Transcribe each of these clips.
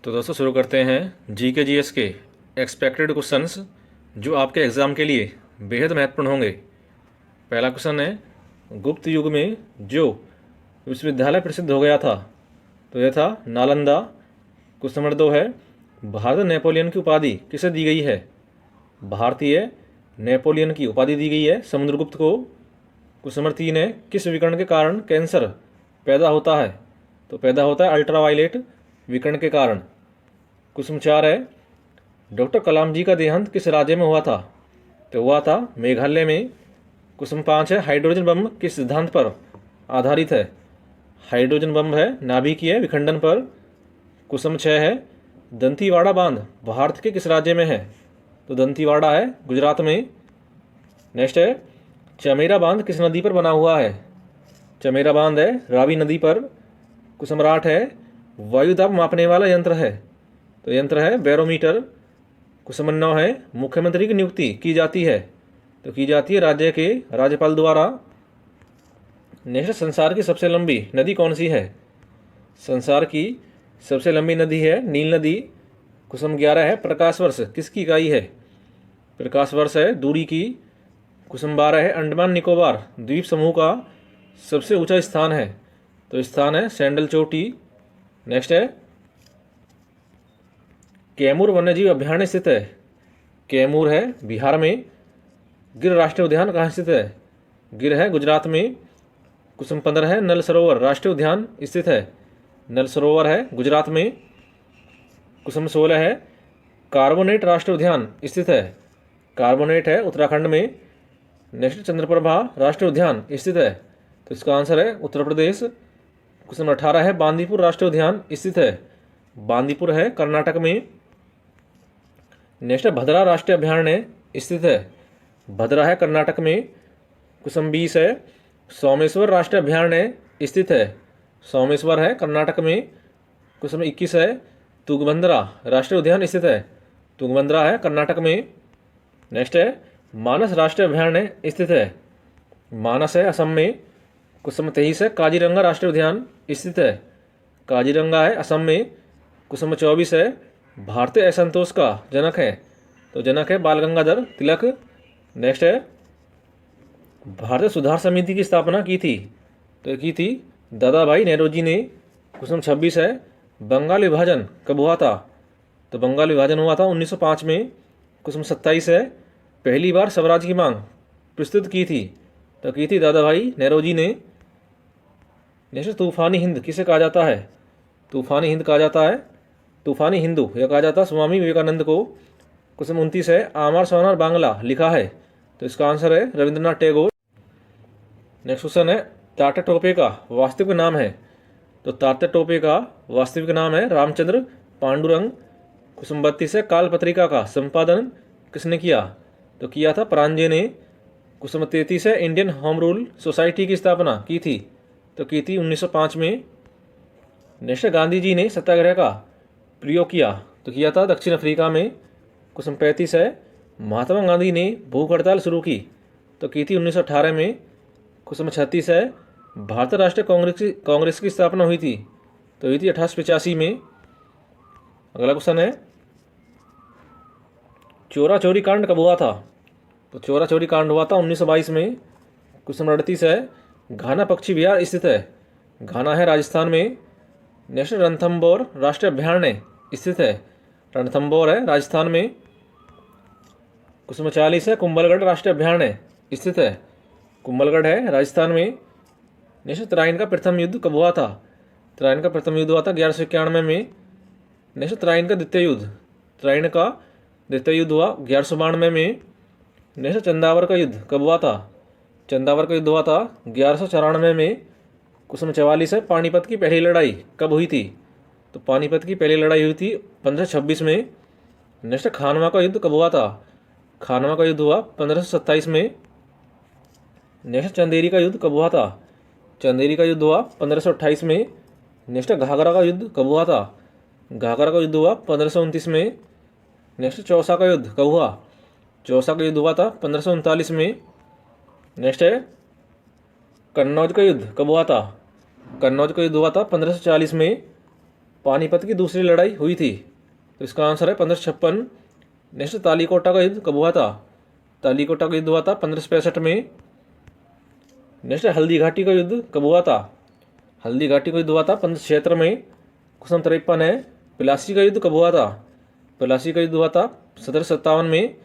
तो दोस्तों शुरू करते हैं जी के जी एस के एक्सपेक्टेड क्वेश्चंस जो आपके एग्ज़ाम के लिए बेहद महत्वपूर्ण होंगे। पहला क्वेश्चन है, गुप्त युग में जो विश्वविद्यालय प्रसिद्ध हो गया था तो यह था नालंदा। क्वेश्चन नंबर 2 है, भारत नेपोलियन की उपाधि किसे दी गई है? भारतीय नेपोलियन की उपाधि दी गई है समुद्रगुप्त को। क्वेश्चन नंबर 3 है, किस विकिरण के कारण कैंसर पैदा होता है? तो पैदा होता है अल्ट्रावायलेट विकिरण के कारण। क्वेश्चन 4 है, डॉक्टर कलाम जी का देहांत किस राज्य में हुआ था? तो हुआ था मेघालय में। क्वेश्चन 5 है, हाइड्रोजन बम किस सिद्धांत पर आधारित है? हाइड्रोजन बम है नाभिकीय विखंडन पर। क्वेश्चन 6 है, दंतीवाड़ा बांध भारत के किस राज्य में है? तो दंतीवाड़ा है गुजरात में। नेक्स्ट है, चमेरा बांध किस नदी पर बना हुआ है? चमेरा बांध है रावी नदी पर। क्वेश्चन नंबर 8 है, वायुदाब मापने वाला यंत्र है? तो यंत्र है बैरोमीटर। क्वेश्चन नंबर 9 है, मुख्यमंत्री की नियुक्ति की जाती है? तो की जाती है राज्य के राज्यपाल द्वारा। नेक्स्ट, संसार की सबसे लंबी नदी कौन सी है? संसार की सबसे लंबी नदी है नील नदी। क्वेश्चन 11 है, प्रकाश वर्ष किसकी इकाई है? प्रकाश वर्ष है दूरी की। क्वेश्चन 12 है, अंडमान निकोबार द्वीप समूह का सबसे ऊंचा स्थान है? तो स्थान है सैंडल चोटी। नेक्स्ट है, कैमूर वन्यजीव अभ्यारण्य स्थित है? कैमूर है बिहार में। गिर राष्ट्रीय उद्यान कहाँ स्थित है? गिर है गुजरात में। क्वेश्चन 15 है, नल सरोवर राष्ट्रीय उद्यान स्थित है? नल सरोवर है गुजरात में। क्वेश्चन 16 है, कार्बोनेट राष्ट्रीय उद्यान स्थित है? कार्बोनेट है उत्तराखंड में। नेक्स्ट, चंद्रप्रभा राष्ट्रीय उद्यान स्थित है? तो इसका आंसर है उत्तर प्रदेश। क्वेश्चन 18 है, बांदीपुर राष्ट्रीय उद्यान स्थित है? बांदीपुर है कर्नाटक में। नेक्स्ट, भद्रा राष्ट्रीय अभ्यारण्य स्थित है? भद्रा है कर्नाटक में। क्वेश्चन 20 है, सोमेश्वर राष्ट्रीय अभ्यारण्य स्थित है? सोमेश्वर है कर्नाटक में। क्वेश्चन 21 है, तुंगभद्रा राष्ट्रीय उद्यान स्थित है? तुंगभद्रा है कर्नाटक में। नेक्स्ट है, मानस राष्ट्रीय अभ्यारण्य स्थित है? मानस है असम में। क्वेश्चन 23 है, काजीरंगा राष्ट्रीय उद्यान स्थित है? काजीरंगा है असम में। क्वेश्चन 24 है, भारतीय असंतोष का जनक है? तो जनक है बाल गंगाधर तिलक। नेक्स्ट है, भारतीय सुधार समिति की स्थापना की थी? तो की थी दादा भाई नेहरूजी ने। क्वेश्चन 26 है, बंगाल विभाजन कब हुआ था? तो बंगाल विभाजन हुआ था 1905 में। क्वेश्चन 27 है, पहली बार स्वराज की मांग प्रस्तुत की थी? तो की थी दादा भाई नेहरूजी ने। नेक्स्ट, तूफानी हिंद किसे कहा जाता है? तूफानी हिंद कहा जाता है तूफानी हिंदू यह कहा जाता है स्वामी विवेकानंद को। क्वेश्चन 29 है, आमार सोनार बांग्ला लिखा है? तो इसका आंसर है रविंद्रनाथ टैगोर। नेक्स्ट क्वेश्चन है, तात्या टोपे का वास्तविक नाम है? तो तात्या टोपे का वास्तविक नाम है रामचंद्र पांडुरंग। क्वेश्चन 32 है, काल पत्रिका का संपादन किसने किया? तो किया था परांजे ने। क्वेश्चन 33 है, इंडियन होम रूल सोसाइटी की स्थापना की थी? तो की थी 1905 में। नेक्स्ट, गांधी जी ने सत्याग्रह का प्रयोग किया? तो किया था दक्षिण अफ्रीका में। क्वेश्चन 35 है, महात्मा गांधी ने भूख हड़ताल शुरू की? तो की थी 1918 में। क्वेश्चन 36 है, भारतीय राष्ट्रीय कांग्रेस की स्थापना हुई थी? तो हुई थी 1885 में। अगला क्वेश्चन है, चोरा चोरी कांड कब हुआ था? तो चोरा चोरी कांड हुआ था 1922 में। क्वेश्चन 38 है, घाना पक्षी विहार स्थित है? घाना है राजस्थान में। नेक्स्ट, रणथंभौर राष्ट्रीय अभ्यारण्य स्थित है? रणथंभौर है राजस्थान में। क्वेश्चन 40 है, कुंभलगढ़ राष्ट्रीय अभ्यारण्य स्थित है? कुंभलगढ़ है राजस्थान में। नेक्स्ट, तराइन का प्रथम युद्ध कब हुआ था? तराइन का प्रथम युद्ध हुआ था 1191 में। नेक्स्ट, तराइन का द्वितीय युद्ध हुआ 1192 में। नेक्स्ट, चंदावर का युद्ध कब हुआ था? चंदावर का युद्ध हुआ था 1194 में। क्वेश्चन 44 है, पानीपत की पहली लड़ाई कब हुई थी? तो पानीपत की पहली लड़ाई हुई थी 1526 में। नेक्स्ट, खानवा का युद्ध कब हुआ था? खानवा का युद्ध हुआ 1527 में। नेक्स्ट, चंदेरी का युद्ध कब हुआ था? चंदेरी का युद्ध हुआ 1528 में। नेक्स्ट, घाघरा का युद्ध कब हुआ था? घाघरा का युद्ध हुआ 1529 में। नेक्स्ट, चौसा का युद्ध कब हुआ? चौसा का युद्ध हुआ था 1539 में। नेक्स्ट है, कन्नौज का युद्ध कब हुआ था? कन्नौज का युद्ध हुआ था 1540 में। पानीपत की दूसरी लड़ाई हुई थी? तो इसका आंसर है 1556। नेक्स्ट, तालीकोटा का युद्ध कब हुआ था? तालीकोटा का युद्ध हुआ था 1565 में। नेक्स्ट, हल्दी घाटी का युद्ध कब हुआ था? हल्दी घाटी का युद्ध हुआ था 1576 में। क्वेश्चन 53 है, प्लासी का युद्ध कब हुआ था? प्लासी का युद्ध हुआ था 1757 में।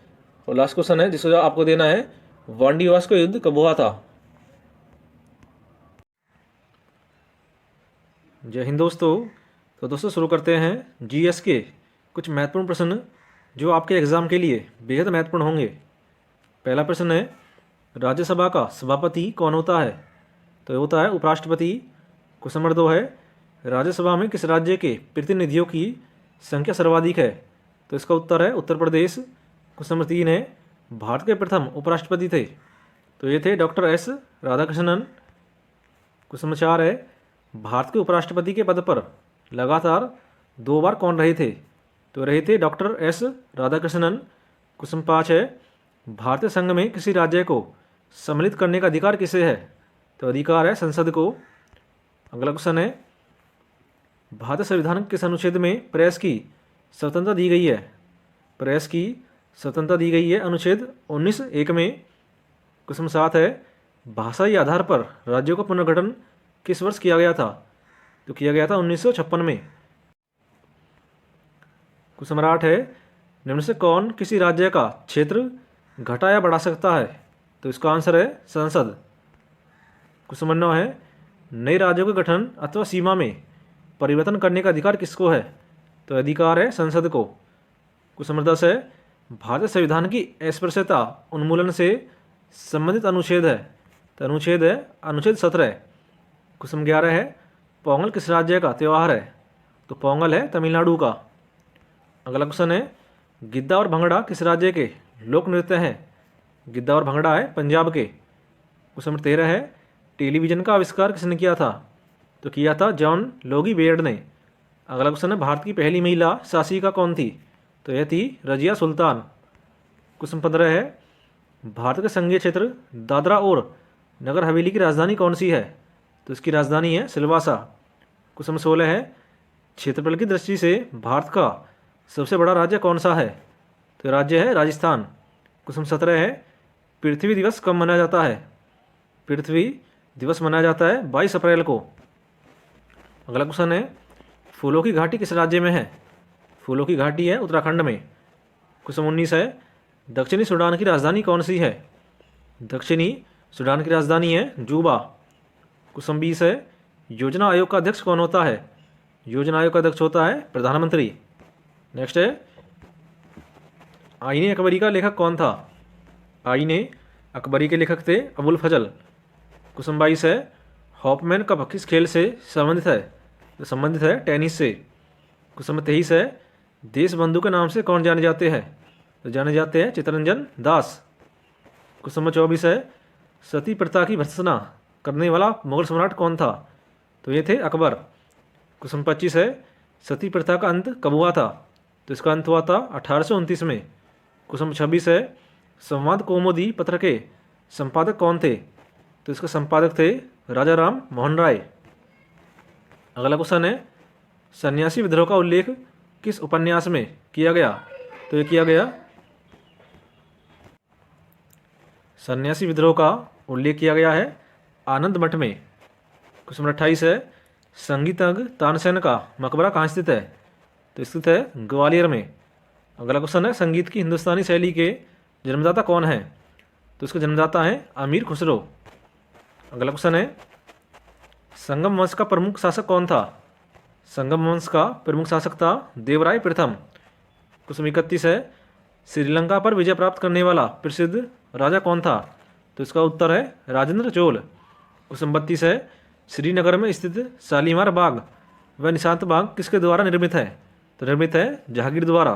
और लास्ट क्वेश्चन है जिसको आपको देना है, वांडीवास का युद्ध कब हुआ था? जय हिंद दोस्तों। तो दोस्तों शुरू करते हैं जीएस के कुछ महत्वपूर्ण प्रश्न जो आपके एग्जाम के लिए बेहद महत्वपूर्ण होंगे। पहला प्रश्न है, राज्यसभा का सभापति कौन होता है? तो ये होता है उपराष्ट्रपति। क्वेश्चन नंबर 2 है, राज्यसभा में किस राज्य के प्रतिनिधियों की संख्या सर्वाधिक है? तो इसका उत्तर है उत्तर प्रदेश। क्वेश्चन नंबर 3 है, भारत के प्रथम उपराष्ट्रपति थे? तो ये थे doctor S Radhakrishnan. Question number 4 है, भारत के उपराष्ट्रपति के पद पर लगातार 2 बार कौन रहे थे? तो रहे थे डॉक्टर एस राधाकृष्णन। क्वेश्चन 5 है, भारतीय संघ में किसी राज्य को सम्मिलित करने का अधिकार किसे है? तो अधिकार है संसद को। अगला क्वेश्चन है, भारतीय संविधान के किस अनुच्छेद में प्रेस की स्वतंत्रता दी गई है? प्रेस की स्वतंत्रता दी गई है अनुच्छेद 19(1) में। क्वेश्चन 7 है, भाषाई आधार पर राज्यों का पुनर्गठन किस वर्ष किया गया था? तो किया गया था 1956 में। क्वेश्चन नंबर 8 है, निम्न से कौन किसी राज्य का क्षेत्र घटा या बढ़ा सकता है? तो इसका आंसर है संसद। क्वेश्चन नंबर 9 है, नए राज्यों के गठन अथवा सीमा में परिवर्तन करने का अधिकार किसको है? तो अधिकार है संसद को। क्वेश्चन नंबर 10 है, भारतीय संविधान की अस्पृश्यता उन्मूलन से संबंधित अनुच्छेद है? तो अनुच्छेद है अनुच्छेद 17। क्वेश्चन नंबर 11 है, पोंगल किस राज्य का त्यौहार है? तो पोंगल है तमिलनाडु का। अगला क्वेश्चन है, गिद्दा और भंगड़ा किस राज्य के लोक नृत्य हैं? गिद्दा और भंगड़ा है पंजाब के। क्वेश्चन नंबर 13 है, टेलीविज़न का आविष्कार किसने किया था? तो किया था जॉन लोगी बेयर्ड ने। अगला क्वेश्चन है, भारत की पहली महिला शासिका कौन थी? तो यह थी रजिया सुल्तान। क्वेश्चन 15 है, भारत के संघीय क्षेत्र दादरा और नगर हवेली की राजधानी कौन सी है? तो इसकी राजधानी है सिलवासा। क्वेश्चन 16 है, क्षेत्रफल की दृष्टि से भारत का सबसे बड़ा राज्य कौन सा है? तो राज्य है राजस्थान। क्वेश्चन 17 है, पृथ्वी दिवस कब मनाया जाता है? पृथ्वी दिवस मनाया जाता है 22 अप्रैल को। अगला क्वेश्चन है, फूलों की घाटी किस राज्य में है? फूलों की घाटी है उत्तराखंड में। क्वेश्चन 19 है, दक्षिणी सूडान की राजधानी कौन सी है? दक्षिणी सूडान की राजधानी है जूबा। क्वेश्चन 20 है, योजना आयोग का अध्यक्ष कौन होता है? योजना आयोग का अध्यक्ष होता है प्रधानमंत्री। नेक्स्ट है, आईने अकबरी का लेखक कौन था? आईने अकबरी के लेखक थे अबुल फजल। क्वेश्चन 22 है, हॉपमैन कप किस खेल से संबंधित है? तो संबंधित है टेनिस से। क्वेश्चन 23 है, देश बंधु के नाम से कौन जाने जाते हैं? तो जाने जाते हैं चित्तरंजन दास। क्वेश्चन नंबर 24 है, सती प्रथा की भर्त्सना करने वाला मुगल सम्राट कौन था? तो ये थे अकबर। क्वेश्चन 25 है, सती प्रथा का अंत कब हुआ था? तो इसका अंत हुआ था 1829 में। क्वेश्चन नंबर 26 है, संवाद कौमुदी पत्र के संपादक कौन थे? तो इसके संपादक थे राजा राम मोहन राय। अगला क्वेश्चन है, सन्यासी विद्रोह का उल्लेख किस उपन्यास में किया गया? तो ये किया गया सन्यासी विद्रोह का उल्लेख किया गया है आनंद मठ में। क्वेश्चन नंबर 28 है, संगीतज्ञ तानसेन का मकबरा कहाँ स्थित है? तो स्थित है ग्वालियर में। अगला क्वेश्चन है, संगीत की हिंदुस्तानी शैली के जन्मदाता कौन है? तो इसके जन्मदाता हैं अमीर खुसरो। अगला क्वेश्चन है, संगम वंश का प्रमुख शासक कौन था? संगम वंश का प्रमुख शासक था देवराय प्रथम। क्वेश्चन 31 है, श्रीलंका पर विजय प्राप्त करने वाला प्रसिद्ध राजा कौन था? तो इसका उत्तर है राजेंद्र चोल। क्वेश्चन 32 है, श्रीनगर में स्थित शालीमार बाग व निशांत बाग किसके द्वारा निर्मित है? तो निर्मित है जहांगीर द्वारा।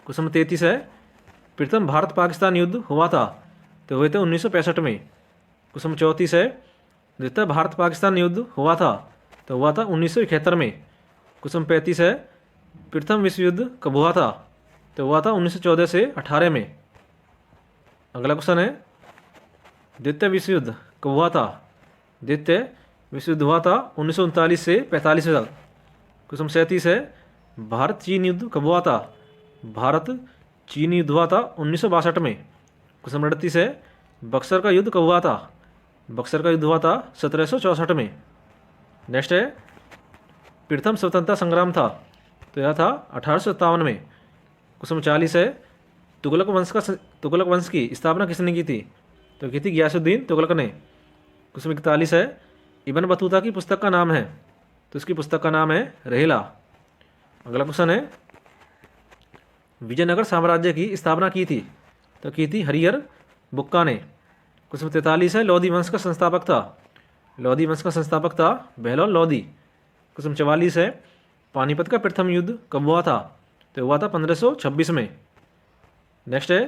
क्वेश्चन 33 है, प्रथम भारत पाकिस्तान युद्ध हुआ था? तो हुए थे 1965 में। क्वेश्चन 34 है, द्वितीय भारत पाकिस्तान युद्ध हुआ था? तो हुआ था 1971 में। क्वेश्चन 35 है, प्रथम विश्व युद्ध कब हुआ था? तो हुआ था 1914 से 18 में। अगला क्वेश्चन है, द्वितीय विश्व युद्ध कब हुआ था? द्वितीय विश्व युद्ध हुआ था 1939 से 45 तक। क्वेश्चन 37 है भारत चीन युद्ध कब हुआ था? भारत चीन युद्ध हुआ था 1962 में। क्वेश्चन 38 है बक्सर का युद्ध कब हुआ था? बक्सर का युद्ध हुआ था 1764 में। नेक्स्ट है प्रथम स्वतंत्रता संग्राम था तो यह था 1857 में। क्वेश्चन 40 है तुगलक वंश की स्थापना किसने की थी? तो की थी गियासुद्दीन तुगलक ने। क्वेश्चन 41 है इब्न बतूता की पुस्तक का नाम है? तो इसकी पुस्तक का नाम है रहेला। अगला क्वेश्चन है विजयनगर साम्राज्य की स्थापना की थी? तो की थी हरिहर बुक्का ने। क्वेश्चन 43 है लोधी वंश का संस्थापक था? लोधी वंश का संस्थापक था बहलोल लोधी। क्वेश्चन 44 है पानीपत का प्रथम युद्ध कब हुआ था? तो हुआ था 1526 में। नेक्स्ट है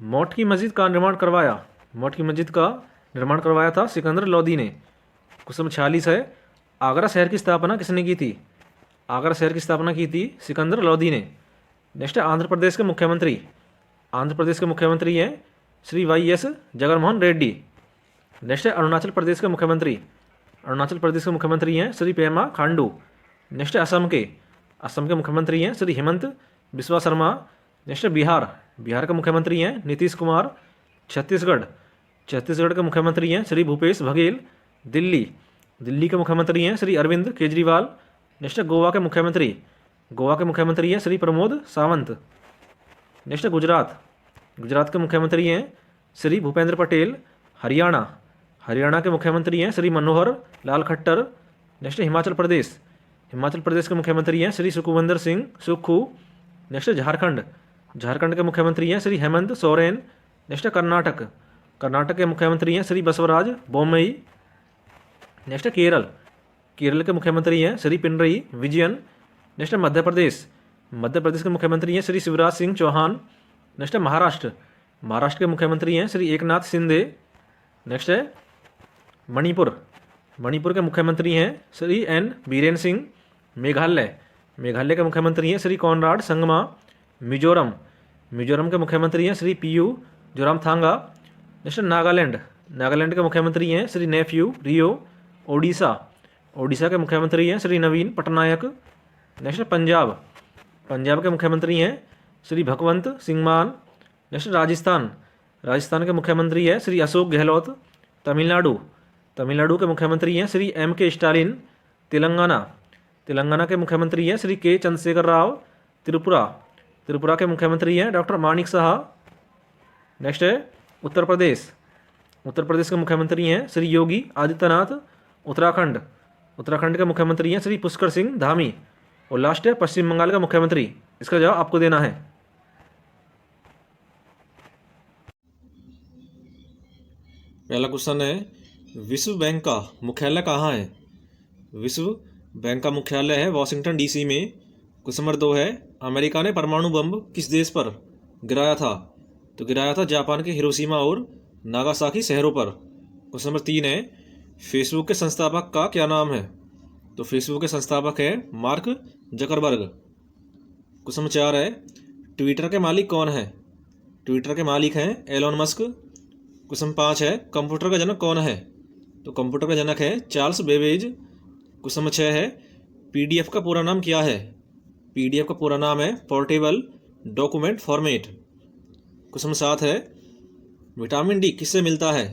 मोट की मस्जिद का निर्माण करवाया? मोट की मस्जिद का निर्माण करवाया था सिकंदर लोधी ने। क्वेश्चन 46 है आगरा शहर की स्थापना किसने की थी? आगरा शहर की स्थापना की थी सिकंदर लोधी ने। नेक्स्ट है आंध्र प्रदेश के मुख्यमंत्री? आंध्र प्रदेश के मुख्यमंत्री हैं श्री YS जगनमोहन रेड्डी। नेक्स्ट है अरुणाचल प्रदेश के मुख्यमंत्री? अरुणाचल प्रदेश के मुख्यमंत्री हैं श्री पेमा खांडू। नेक्स्ट है असम के मुख्यमंत्री हैं श्री हेमंत बिस्वा शर्मा। नेक्स्ट है बिहार के मुख्यमंत्री हैं नीतीश कुमार। छत्तीसगढ़ के मुख्यमंत्री हैं श्री भूपेश बघेल। दिल्ली के मुख्यमंत्री हैं श्री अरविंद केजरीवाल। नेक्स्ट है गोवा के मुख्यमंत्री हैं श्री प्रमोद सावंत। नेक्स्ट है गुजरात के मुख्यमंत्री हैं श्री भूपेंद्र पटेल। हरियाणा के मुख्यमंत्री हैं श्री मनोहर लाल खट्टर। नेक्स्ट है हिमाचल प्रदेश के मुख्यमंत्री हैं श्री सुखविंदर सिंह सुक्खू। नेक्स्ट है झारखंड के मुख्यमंत्री हैं श्री हेमंत सोरेन। नेक्स्ट है कर्नाटक के मुख्यमंत्री हैं श्री बसवराज बोम्मई। नेक्स्ट है केरल के मुख्यमंत्री हैं श्री पिनरई विजयन। नेक्स्ट है मध्य प्रदेश के मुख्यमंत्री हैं श्री शिवराज सिंह चौहान। नेक्स्ट है महाराष्ट्र के मुख्यमंत्री हैं श्री एकनाथ शिंदे। नेक्स्ट है मणिपुर के मुख्यमंत्री हैं श्री N बीरेन सिंह। मेघालय के मुख्यमंत्री हैं श्री कॉनराड संगमा। मिजोरम के मुख्यमंत्री हैं श्री PU जोरामथांगा। नेक्स्ट नागालैंड के मुख्यमंत्री हैं श्री नेफ्यू रियो। ओडिशा के मुख्यमंत्री हैं श्री नवीन पटनायक। नेक्स्ट पंजाब के मुख्यमंत्री हैं श्री भगवंत सिंह मान। नेक्स्ट राजस्थान के मुख्यमंत्री हैं श्री अशोक गहलोत। तमिलनाडु के मुख्यमंत्री हैं श्री MK स्टालिन। तेलंगाना के मुख्यमंत्री हैं श्री K चंद्रशेखर राव। त्रिपुरा के मुख्यमंत्री हैं डॉक्टर मानिक साहा। नेक्स्ट है उत्तर प्रदेश के मुख्यमंत्री हैं श्री योगी आदित्यनाथ। उत्तराखंड के मुख्यमंत्री हैं श्री पुष्कर सिंह धामी। और लास्ट है पश्चिम बंगाल का मुख्यमंत्री। इसका जवाब आपको देना है। पहला क्वेश्चन है विश्व बैंक का मुख्यालय कहाँ है? विश्व बैंक का मुख्यालय है वॉशिंगटन DC में। क्वेश्चन नंबर 2 है अमेरिका ने परमाणु बम किस देश पर गिराया था? तो गिराया था जापान के हिरोशिमा और नागासाकी शहरों पर। क्वेश्चन नंबर 3 है फेसबुक के संस्थापक का क्या नाम है? तो फेसबुक के संस्थापक है मार्क जकरबर्ग। क्वेश्चन नंबर 4 है ट्विटर के मालिक कौन है? ट्विटर के मालिक हैं एलोन मस्क। क्वेश्चन 5 है कंप्यूटर का जनक कौन है? तो कंप्यूटर का जनक है चार्ल्स बेबेज। क्वेश्चन नंबर 6 है PDF का पूरा नाम क्या है? PDF का पूरा नाम है portable document format. Question number 7 है विटामिन D किससे मिलता है?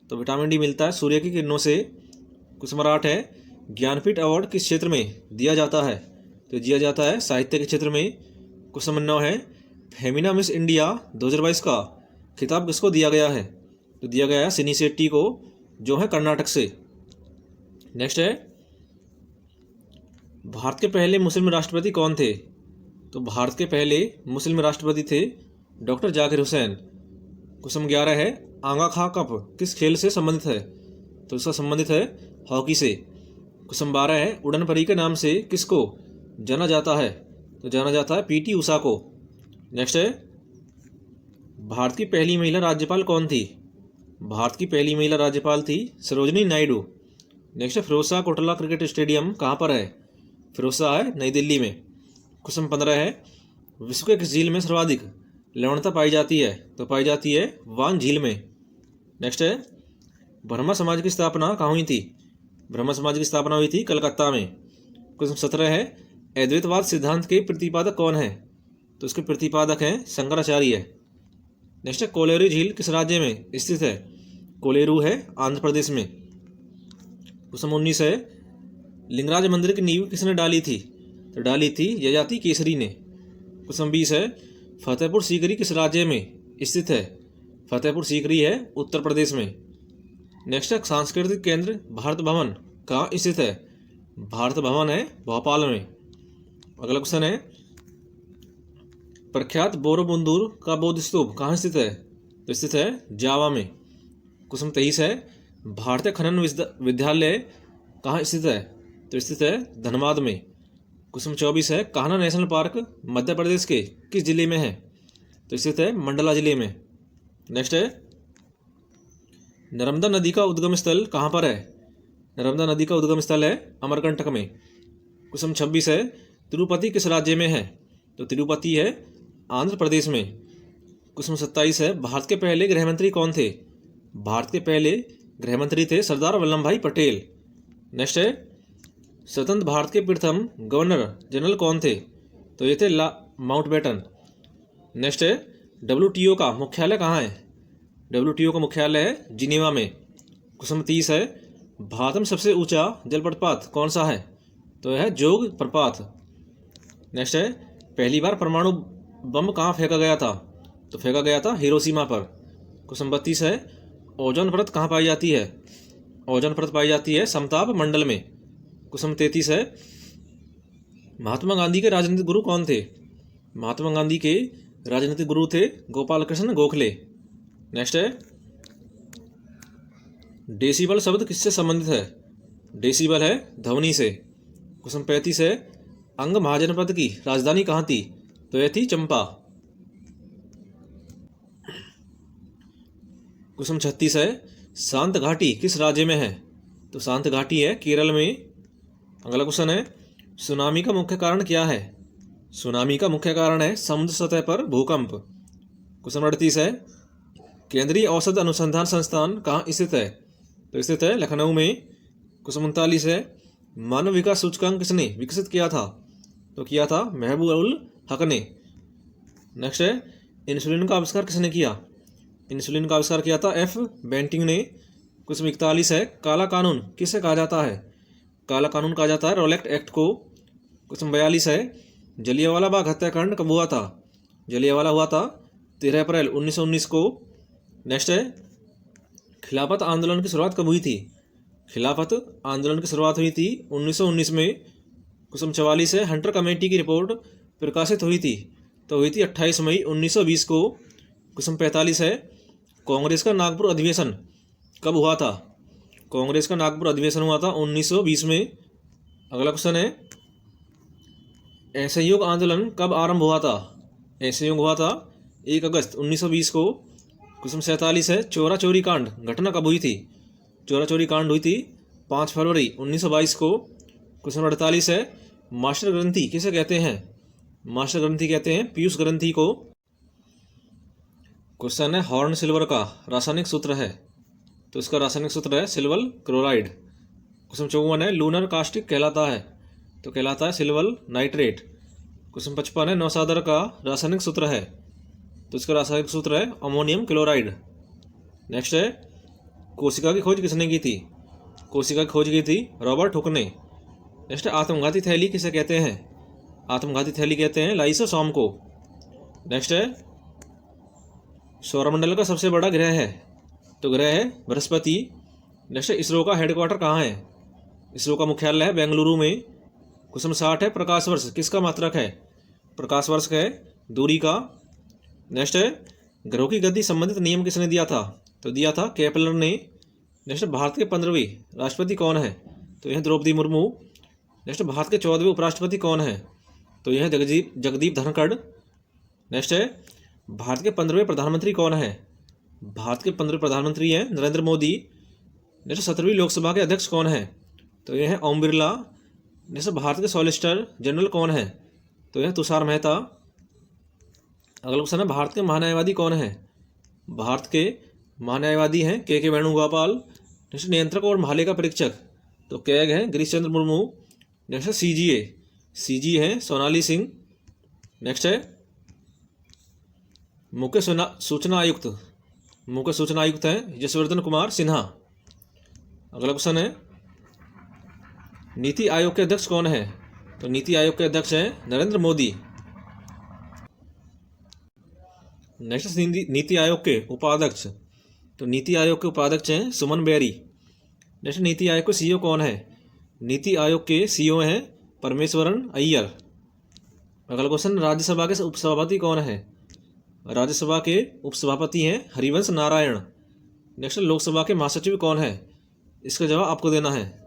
तो विटामिन D मिलता है सूर्य की किरणों से। क्वेश्चन नंबर 8 है ज्ञानपीठ अवार्ड किस क्षेत्र में दिया जाता है? तो दिया जाता है साहित्य के क्षेत्र में। क्वेश्चन नंबर 9 है फेमिना मिस इंडिया 2022 का खिताब किसको दिया गया है? तो दिया गया है सिनी शेट्टी को जो है कर्नाटक से। नेक्स्ट है भारत के पहले मुस्लिम राष्ट्रपति कौन थे? तो भारत के पहले मुस्लिम राष्ट्रपति थे डॉक्टर जाकिर हुसैन। क्वेश्चन 11 है आगा खां कप किस खेल से संबंधित है? तो इसका संबंधित है हॉकी से। क्वेश्चन 12 है उड़न परी के नाम से किसको जाना जाता है? तो जाना जाता है PT उषा को। नेक्स्ट है भारत की पहली महिला राज्यपाल कौन थी? भारत की पहली महिला राज्यपाल थी सरोजनी नायडू। नेक्स्ट है फिरोजशाह कोटला क्रिकेट स्टेडियम कहाँ पर है? फिरोजशाह है नई दिल्ली में। क्वेश्चन 15 है विश्व के किस झील में सर्वाधिक लवणता पाई जाती है? तो पाई जाती है वान झील में। नेक्स्ट है ब्रह्मा समाज की स्थापना कहाँ हुई थी? ब्रह्म समाज की स्थापना हुई थी कलकत्ता में। क्वेश्चन 17 है अद्वैतवाद सिद्धांत के प्रतिपादक कौन है? तो इसके प्रतिपादक हैं शंकराचार्य। नेक्स्ट है कोलेरू झील किस राज्य में स्थित है? कोलेरू है आंध्र प्रदेश में। क्वेश्चन 19 है लिंगराज मंदिर की नींव किसने डाली थी? तो डाली थी ययाति केसरी ने। क्वेश्चन 20 है फतेहपुर सीकरी किस राज्य में स्थित है? फतेहपुर सीकरी है उत्तर प्रदेश में। नेक्स्ट है सांस्कृतिक केंद्र भारत भवन कहाँ स्थित है? भारत भवन है भोपाल में। अगला क्वेश्चन है प्रख्यात बोरोबुंदूर का बौद्ध स्तूप कहाँ स्थित है? तो स्थित है जावा में। क्वेश्चन 23 है भारतीय खनन विद्यालय कहाँ स्थित है? तो स्थित है धनबाद में। क्वेश्चन 24 है कान्हा नेशनल पार्क मध्य प्रदेश के किस जिले में है? तो स्थित है मंडला जिले में। नेक्स्ट है नर्मदा नदी का उद्गम स्थल कहाँ पर है? नर्मदा नदी का उद्गम स्थल है अमरकंटक में। क्वेश्चन 26 है तिरुपति किस राज्य में है? तो तिरुपति है आंध्र प्रदेश में। क्वेश्चन 27 है भारत के पहले गृहमंत्री कौन थे? भारत के पहले गृहमंत्री थे सरदार वल्लभ भाई पटेल। नेक्स्ट है स्वतंत्र भारत के प्रथम गवर्नर जनरल कौन थे? तो ये थे माउंटबेटन। नेक्स्ट है WTO का मुख्यालय कहाँ है? WTO का मुख्यालय है जिनेवा में। क्वेश्चन 30 है भारत में सबसे ऊंचा जलप्रपात कौन सा है? तो यह है जोग प्रपात। नेक्स्ट है पहली बार परमाणु बम कहाँ फेंका गया था? तो फेंका गया था हिरोशिमा पर। क्वेश्चन 32 है ओजोन परत कहाँ पाई जाती है? ओजोन परत पाई जाती है समताप मंडल में। क्वेश्चन 33 है महात्मा गांधी के राजनीतिक गुरु कौन थे? महात्मा गांधी के राजनीतिक गुरु थे गोपाल कृष्ण गोखले। नेक्स्ट है डेसिबल शब्द किससे संबंधित है? डेसिबल है ध्वनि से। क्वेश्चन 35 है अंग महाजनपद की राजधानी कहाँ थी? तो यह थी चंपा। क्वेश्चन 36 है शांत घाटी किस राज्य में है? तो शांत घाटी है केरल में। अगला क्वेश्चन है सुनामी का मुख्य कारण क्या है? सुनामी का मुख्य कारण है समुद्र सतह पर भूकंप। क्वेश्चन 38 है केंद्रीय औषध अनुसंधान संस्थान कहाँ स्थित है? तो स्थित है लखनऊ में। क्वेश्चन 39 है मानव विकास सूचकांक किसने विकसित किया था? तो किया था महबूब उल हक ने। नेक्स्ट है इंसुलिन का आविष्कार किसने किया? इंसुलिन का आविष्कार किया था F बेंटिंग ने। क्वेश्चन 41 है काला कानून किसे कहा जाता है? काला कानून कहा जाता है रोलेक्ट एक्ट को। क्वेश्चन 42 है जलियांवाला बाग हत्याकांड कब हुआ था? जलियांवाला हुआ था 13 अप्रैल 1919 को। नेक्स्ट है खिलाफत आंदोलन की शुरुआत कब हुई थी? खिलाफत आंदोलन की शुरुआत हुई थी 1919 में। क्वेश्चन 44 है हंटर कमेटी की रिपोर्ट प्रकाशित हुई थी? तो हुई थी 28 मई 1920 को। क्वेश्चन 45 है कांग्रेस का नागपुर अधिवेशन कब हुआ था? कांग्रेस का नागपुर अधिवेशन हुआ था 1920 में। अगला क्वेश्चन है असहयोग आंदोलन कब आरंभ हुआ था? असहयोग हुआ था 1 अगस्त 1920 को। क्वेश्चन 47 है चोरा चोरी कांड घटना कब हुई थी? चोरा चोरी कांड हुई थी 5 फरवरी 1922 को। क्वेश्चन 48 है मास्टर ग्रंथि किसे कहते हैं? मास्टर ग्रंथि कहते हैं पीयूष ग्रंथि को। क्वेश्चन है हॉर्न सिल्वर का रासायनिक सूत्र है? तो इसका रासायनिक सूत्र है सिल्वर क्लोराइड। क्वेश्चन 54 है लूनर कास्टिक कहलाता है? तो कहलाता है सिल्वर नाइट्रेट। क्वेश्चन 55 है नौसादर का रासायनिक सूत्र है? तो इसका रासायनिक सूत्र है अमोनियम क्लोराइड। नेक्स्ट है कोशिका की खोज किसने की थी? कोशिका की खोज की थी रॉबर्ट हुक ने। नेक्स्ट आत्मघाती थैली किसे कहते हैं? आत्मघाती थैली कहते हैं लाइसोसोम को। नेक्स्ट है सौरमंडल का सबसे बड़ा ग्रह है? तो ग्रह है बृहस्पति। नेक्स्ट इसरो का हेडक्वार्टर कहाँ है? इसरो का मुख्यालय है बेंगलुरु में। क्वेश्चन 60 है प्रकाश वर्ष किसका मात्रक है? प्रकाश वर्ष का है दूरी का। नेक्स्ट है ग्रहों की गति संबंधित नियम किसने दिया था? तो दिया था केपलर ने। नेक्स्ट भारत के 15वें राष्ट्रपति कौन है? तो यह द्रौपदी मुर्मू। नेक्स्ट भारत के 14वें उपराष्ट्रपति कौन है? तो यह जगदीप धनखड़। नेक्स्ट है भारत के 15वें प्रधानमंत्री कौन है? भारत के 15वें प्रधानमंत्री हैं नरेंद्र मोदी। नेक्स्ट 17वीं लोकसभा के अध्यक्ष कौन है? तो यह है ओम बिरला। नेक्स्ट भारत के सॉलिसिटर जनरल कौन है? तो यह तुषार मेहता। अगला क्वेश्चन है भारत के महान्यायवादी कौन है? भारत के महान्यायवादी हैं के वेणुगोपाल। नेक्स्ट नियंत्रक और भाले का परीक्षक तो कैग है गिरीश चंद्र मुर्मू। नेक्स्ट है सीजीए, सीजी है सोनाली सिंह। नेक्स्ट है मुख्य सूचना आयुक्त, मुख्य सूचना आयुक्त हैं यशवर्धन कुमार सिन्हा। अगला क्वेश्चन है नीति आयोग के अध्यक्ष कौन है? तो नीति आयोग के अध्यक्ष हैं नरेंद्र मोदी। नेक्स्ट नीति आयोग के उपाध्यक्ष, तो नीति आयोग के उपाध्यक्ष हैं सुमन बेरी। नेक्स्ट नीति आयोग के सीईओ कौन है? नीति आयोग के सीईओ हैं परमेश्वरन अय्यर। अगला क्वेश्चन राज्यसभा के उपसभापति कौन है? राज्यसभा के उपसभापति हैं हरिवंश नारायण। नेक्स्ट लोकसभा के महासचिव कौन है? इसका जवाब आपको देना है।